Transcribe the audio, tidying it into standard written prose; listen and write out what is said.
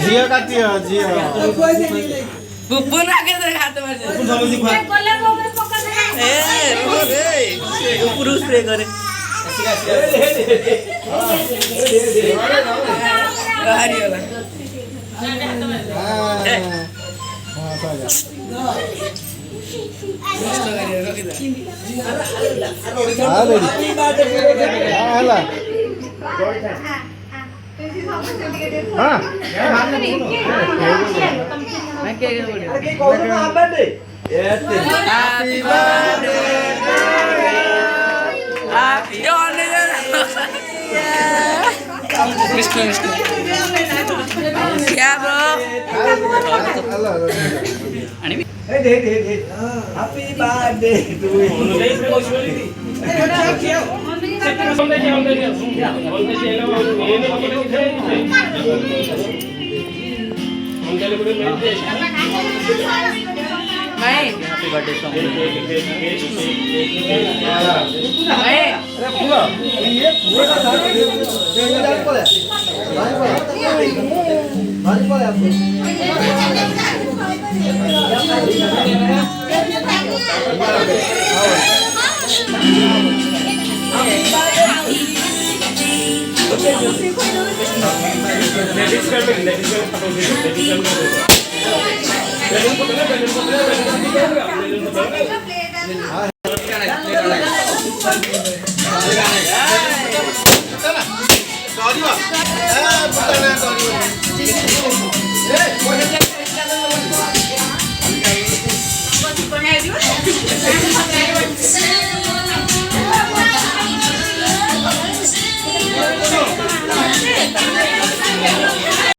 जिया काटी है जिया बुब्बू ना के तेरे हाथ में बुब्बू सालों दिखा ऊपर स्प्रे करे बाहरी वाला क्या bro? Happy birthday to you. Happy birthday song. Sorry,